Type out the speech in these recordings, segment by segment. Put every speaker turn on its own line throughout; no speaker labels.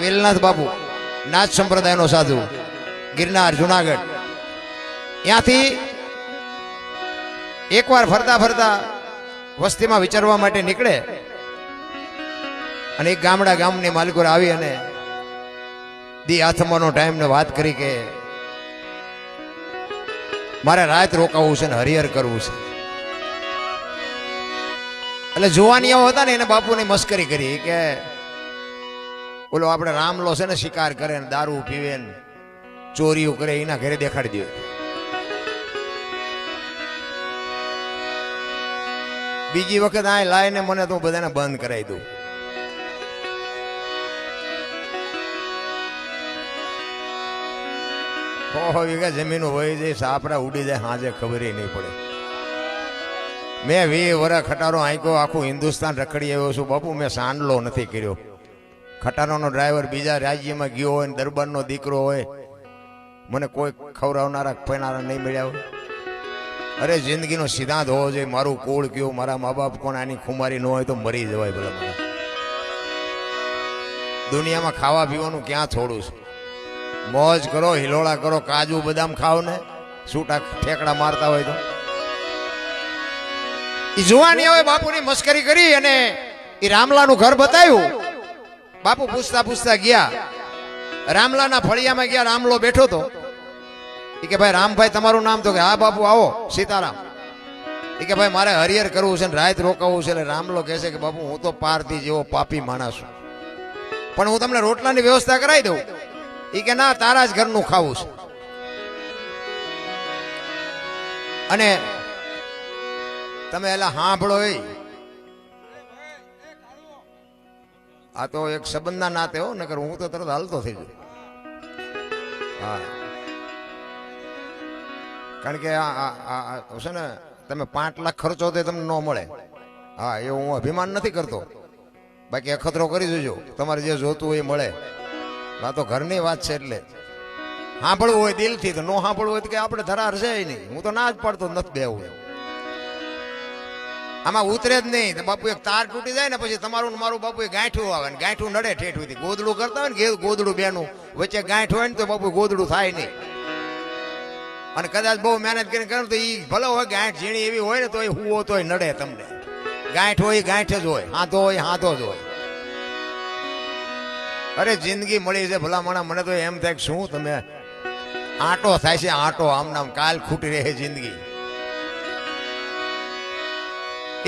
વેલનાથ બાપુ નાથ સંપ્રદાયનો સાધુ, ગિરનાર જુનાગઢ, ત્યાંથી એકવાર ફરતા ફરતા વસ્તીમાં વિચારવા માટે નીકળે અને એક ગામની માલિકોર આવી અને દી આથમવાનો ટાઈમ ને વાત કરી કે મારે રાત રોકાવું છે ને હરિહર કરવું છે. એટલે જુવાનીઓ હતા ને એને બાપુની મસ્કરી કરી કે ઓલો આપણે રામલો છે ને શિકાર કરે ને દારૂ પીવે ને ચોરીઓ કરે, એના ઘરે દેખાડી દે. બીજી વખત આ લાઈને મને તો બધાને બંધ કરાવી દઉં. વીઘા જમીન હોય જાય, સાપડા ઉડી જાય, હાજે ખબર નહીં પડે. મેં 20 વર્ષ ખટારો આંક્યો, આખું હિન્દુસ્તાન રખડી આવ્યો છું બાપુ. મેં સાંડલો નથી કર્યો. ખટારાનો ડ્રાઈવર બીજા રાજ્યમાં ગયો હોય ને દરબારનો દીકરો હોય, મને કોઈ ખવડાવનારા પૈનારા નહીં મળ્યા હોય. અરે જિંદગીનો સિદ્ધાંત હોવો જોઈએ, મારું કુળ કયું, મારા મા બાપ કોણ, આની ખુમારી ન હોય તો મરી જવાય. ભલે દુનિયામાં ખાવા પીવાનું ક્યાં થોડું છે. મોજ કરો, હિલોળા કરો, કાજુ બદામ ખાઓ ને છૂટા ઠેકડા મારતા હોય તો. એ જુવાની હવે બાપુની મસ્કરી કરી અને એ રામલાનું ઘર બતાવ્યું. બાપુ પૂછતા પૂછતા ગયા, રામલાના ફળિયામાં ગયા. રામલો બેઠો તો. એ કે ભાઈ રામભાઈ તમારું નામ? તો કે હા બાપુ આવો, સીતારામ. એ કે ભાઈ મારે હરિહર કરવું છે ને રાત રોકાવું છે. એટલે રામલો કહે છે કે બાપુ હું તો પારથી જેવો પાપી માણસ છું, પણ હું તમને રોટલાની વ્યવસ્થા કરાવી દઉં. એ કે ના, તારા જ ઘરનું ખાવું છે. અને તમે એલા સાંભળો, આ તો એક સંબંધના નાતે હો, નકર હું તો તરત હાલતો થઈ જઉં. હા, કારણ કે છે ને તમે 5 લાખ ખર્ચો તો તમને ન મળે. હા, એ હું અભિમાન નથી કરતો, બાકી અખતરો કરી દેજો, તમારે જે જોતું હોય એ મળે. આ તો ઘરની વાત છે. એટલે સાંભળવું હોય દિલથી, તો નો સાંભળવું હોય તો કે આપણે ધરાર છે નહીં. હું તો ના જ પાડતો નથી બેવું. આમાં ઉતરે જ નહીં. બાપુ એક તાર તૂટી જાય ને પછી તમારું ને મારું બાપુ ગાંઠું આવે ને ગાંઠું નડે ઠેઠું. ગોદડું કરતા હોય ને ગોદડું બેનું વચ્ચે ગાંઠ હોય ને તો બાપુ ગોદડું થાય નહીં. અને કદાચ બહુ મહેનત કરીને કરે તો એ ભલે હોય ગાંઠ ઝીણી એવી હોય ને તો એ હુવો તોય નડે તમને. ગાંઠ હોય ગાંઠ જ હોય, હાથો હોય હાથો જ હોય. અરે જિંદગી મળી છે ભલામણા. મને તો એમ થાય કે શું તમે આંટો થાય છે, આંટો આમ નામ કાલ ખૂટી રહે જિંદગી.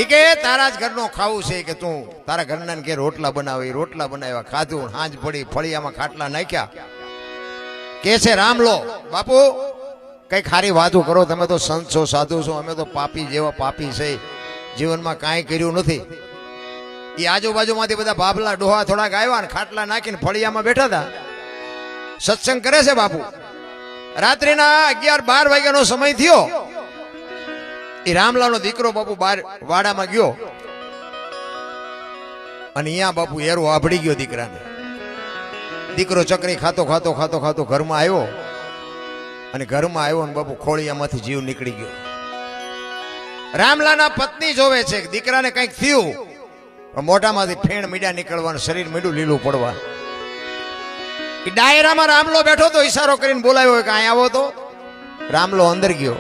એ કે તારા જ ઘરનો ખાવું છે કે તું તારા ઘરના કે રોટલા બનાવે. રોટલા બનાવ્યા, ખાધું, હાંજ પડી, ફળિયામાં ખાટલા નાખ્યા. કે છે રામલો બાપુ કઈ ખારી વાતું કરો, તમે તો સંત છો, સાધુ છો, અમે તો પાપી જેવા પાપી છે, જીવનમાં કાંઈ કર્યું નથી. એ આજુબાજુમાંથી બધા બાબલા ડોહા થોડાક આવ્યા ને ખાટલા નાખીને ફળિયામાં બેઠા હતા, સત્સંગ કરે છે બાપુ. રાત્રિના 11-12 વાગ્યાનો સમય થયો. એ રામલાનો દીકરો બાપુ બહાર વાડામાં ગયો અને અહીંયા બાપુ એરો આભડી ગયો દીકરાને. દીકરો ચકરી ખાતો ખાતો ખાતો ખાતો ઘરમાં આવ્યો અને ઘરમાં આવ્યો ને બાપુ ખોળિયામાંથી જીવ નીકળી ગયો. રામલાના પત્ની જોવે છે કે દીકરાને કંઈક થયું, મોઢામાંથી ફેણ મીડા નીકળવાનું, શરીર મીડું લીલું પડવા. એ ડાયરામાં રામલો બેઠો તો ઈશારો કરીને બોલાવ્યો કે અહીં આવો. તો રામલો અંદર ગયો.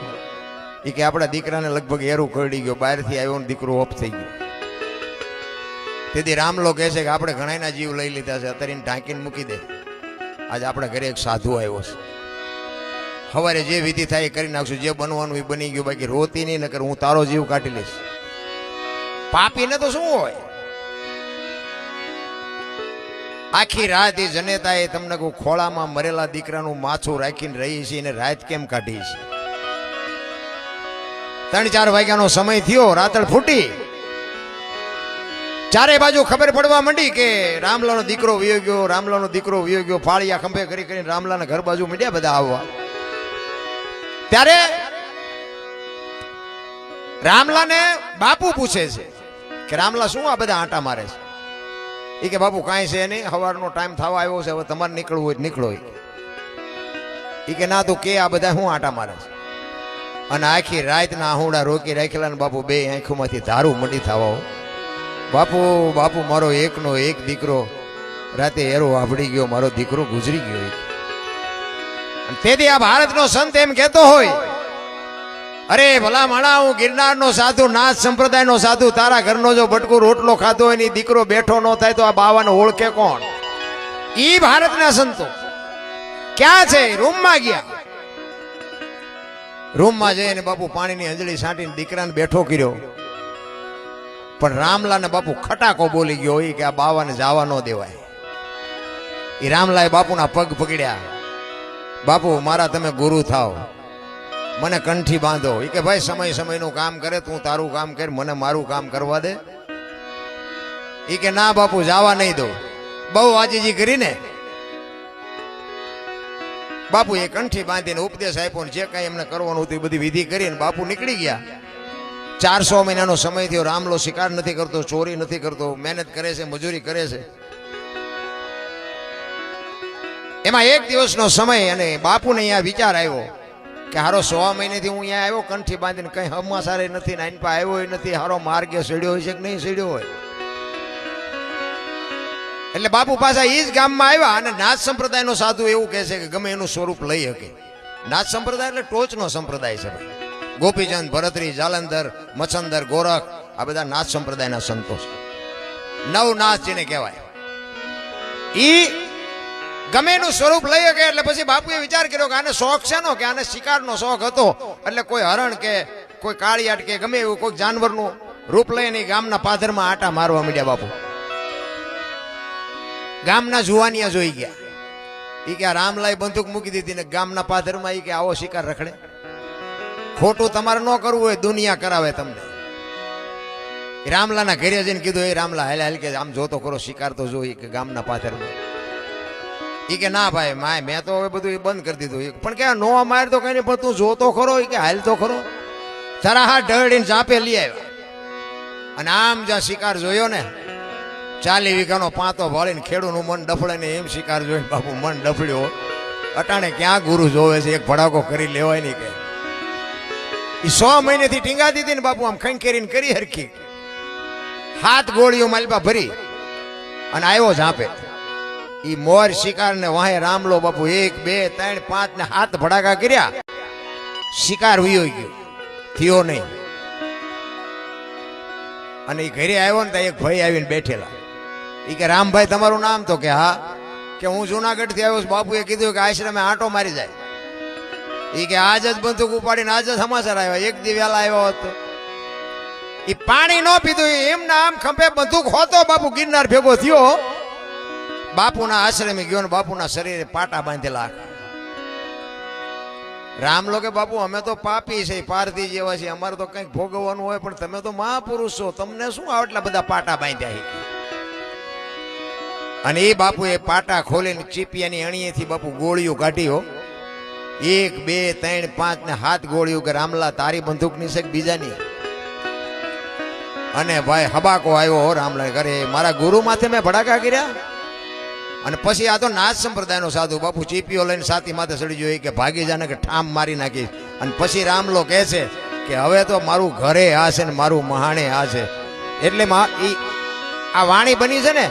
એ કે આપણા દીકરાને લગભગ એરું કરડી ગયો, બહારથી આવ્યો ને દીકરો ઓફ થઈ ગયો. તેથી રામલો કહે છે કે આપણે ઘણાના જીવ લઈ લીધા છે, અત્યારે ઢાંકીને મૂકી દે. આજે આપણા ઘરે એક સાધુ આવ્યો છે, સવારે જે વિધિ થાય એ કરી નાખશું, જે બનવાનું એ બની ગયું, બાકી રોતી નહીં, નકર હું તારો જીવ કાઢી લઈશ. પાપીને તો શું હોય, આખી રાત એ જનેતા એ તમને કહું ખોળામાં મરેલા દીકરાનું માથું રાખીને રહી છે, એને રાત કેમ કાઢી છે. 3-4 વાગ્યાનો સમય થયો, રાતળ ફૂટી. ચારે બાજુ ખબર પડવા માંડી કે રામલાનો દીકરો વયો ગયો, રામલાનો દીકરો વયો ગયો. ફાળિયા ખંભે કરી કરીને રામલાના ઘર બાજુ મીડ્યા બધા આવવા. ત્યારે રામલાને બાપુ પૂછે છે કે રામલા શું આ બધા આંટા મારે છે? એ કે બાપુ કાંઈ છે નહીં, સવારનો ટાઈમ થવા આવ્યો છે, હવે તમારે નીકળવું હોય નીકળો. એ કે ના તું કે આ બધા શું આંટા મારે છે? અને આખી રાતના આહુડા રોકી રાખેલા ને બાપુ બે આંખોમાંથી ધારું મંડી થવા. બાપુ બાપુ મારો એકનો એક દીકરો રાતે એરો વાપડી ગયો, મારો દીકરો ગુજરી ગયો. અને તેથી આ ભારતનો સંત એમ કહેતો હોય, અરે ભલા માણા, હું ગિરનારનો સાધુ, નાથ સંપ્રદાયનો સાધુ, તારા ઘરનો જો બટકું રોટલો ખાધો હોય ને દીકરો બેઠો ન થાય તો આ બાવાને ઓળખે કોણ? ઈ ભારતના સંતો ક્યાં છે? રૂમમાં ગયા. રૂમમાં જઈને બાપુ પાણીની અંજળી છાંટીને દીકરાને બેઠો કર્યો. પણ રામલાને બાપુ ખટાકો બોલી ગયો હોય કે આ બાવાને જવા ન દેવાય. એ રામલાએ બાપુના પગ પકડ્યા. બાપુ મારા તમે ગુરુ થાવ, મને કંઠી બાંધો. એ કે ભાઈ સમય સમયનું કામ કરે, તું તારું કામ કર, મને મારું કામ કરવા દે. એ કે ના બાપુ જવા નહીં દો. બહુ આજીજી કરીને બાપુ એ કંઠી બાંધીને ઉપદેશ આપ્યો ને જે કાંઈ એમને કરવાનું હતું એ બધી વિધિ કરીને બાપુ નીકળી ગયા. 400 મહિનાનો સમય થયો. રામલો શિકાર નથી કરતો, ચોરી નથી કરતો, મહેનત કરે છે, મજૂરી કરે છે. એમાં એક દિવસનો સમય અને બાપુને અહીંયા વિચાર આવ્યો કે હારો 100 મહિનેથી હું અહીંયા આવ્યો કંઠી બાંધીને, કઈ હમાસારે નથી, નાઈન પા આવ્યો નથી, હારો માર્ગે સડ્યો હોય છે કે નહીં સડ્યો હોય. એટલે બાપુ પાછા એ જ ગામમાં આવ્યા. અને નાથ સંપ્રદાયનો સાધુ એવું કહે છે કે ગમે એનું સ્વરૂપ લઈ શકે. નાથ સંપ્રદાય એટલે ટોચનો સંપ્રદાય છે ભાઈ. ગોપીચંદ, ભરતરી, જાલંધર, મચ્છંદર, ગોરખ, આ બધા નાથ સંપ્રદાયના સંતો છે. નવનાથ જેને કહેવાય. ઈ ગમે એનું સ્વરૂપ લઈ શકે. એટલે પછી બાપુએ વિચાર કર્યો કે આને શોખ છે નો, કે આને શિકારનો શોખ હતો. એટલે કોઈ હરણ કે કોઈ કાળિયાટ કે ગમે એવું કોઈ જાનવરનું રૂપ લઈને ગામના પાદરમાં આટા મારવા માંડ્યા. બાપુ ગામના જુવાનિયા જોઈ ગયા. એ કે રામલાએ બંદૂક મૂકી દીધી ને ગામના પાદરમાં એ કે આવો શિકાર રખડે. ખોટું તમારે ન કરવું હોય, દુનિયા કરાવે તમને. રામલાના ઘરે જઈને કીધું, એ રામલા હાલ હાલ કે આમ જોતો ખરો શિકાર તો જોઈ કે ગામના પાદરમાં. એ કે ના ભાઈ માય મેં તો હવે બધું બંધ કરી દીધું. પણ કે નો માર તો કઈ નહીં, પણ તું જોતો ખરો કે હાલ તો ખરો. તારા હાથ ઢળીને ઝાંપે લઈ આવ્યા. અને આમ જ્યાં શિકાર જોયો ને, 40 વીઘાનો પાંતો ભાળીને ખેડૂનું મન ડફળે ને એમ શિકાર જોઈને બાપુ મન ડફળ્યો. અટાણે ક્યાં ગુરુ જોવે છે, એક ભડાકો કરી લેવાય નહીં. કે એ 100 મહિનેથી ટીંગાતી હતી ને બાપુ આમ ખંખેરીને કરી હરખી. 7 ગોળીઓ માલપા ભરી અને આવ્યો ઝાંપે. ઈ મોર શિકાર ને વાહે રામલો બાપુ 1 2 3 5 ને 7 ભડાકા કર્યા. શિકાર વયો ગયો, થયો નહીં. અને એ ઘરે આવ્યો ને ત્યાં એક ભાઈ આવીને બેઠેલા. એ કે રામભાઈ તમારું નામ? તો કે હા. કે હું જુનાગઢ થી આવ્યો છું. બાપુએ કીધું કે આશ્રમે આંટો મારી જાય. એ કે આજ જ બંદૂક ઉપાડીને આજ જ સમાચાર આવ્યા. એક દી વહેલા આવ્યો હતો. એ પાણી ન પીધું, એમના આમ ખંભે બંદૂક હોતો બાપુ ગિરનાર ભેગો થયો. બાપુના આશ્રમે ગયો ને બાપુના શરીરે પાટા બાંધેલા. રામલો કે બાપુ અમે તો પાપી છે, પારધી જેવા છે, અમારે તો કંઈક ભોગવવાનું હોય, પણ તમે તો મહાપુરુષ છો, તમને શું આટલા બધા પાટા બાંધ્યા? અને એ બાપુએ પાટા ખોલીને ચીપિયાની અણીએથી બાપુ ગોળીઓ કાઢી. 1 2 3 5 ને 7 ગોળીઓ. કે રામલા તારી બંદૂકની છે કે બીજાની? અને ભાઈ હબાકો આવ્યો રામલા ઘરે. મારા ગુરુ માથે મેં ભડાકા કર્યા. અને પછી આ તો નાથ સંપ્રદાયનો સાધુ બાપુ ચીપીઓ લઈને છાતી માથે ચડી ગયો. કે ભાગી જાને કે ઠામ મારી નાખી. અને પછી રામલો કહે છે કે હવે તો મારું ઘરે આ છે ને મારું મહાણે આ છે. એટલે આ વાણી બની છે ને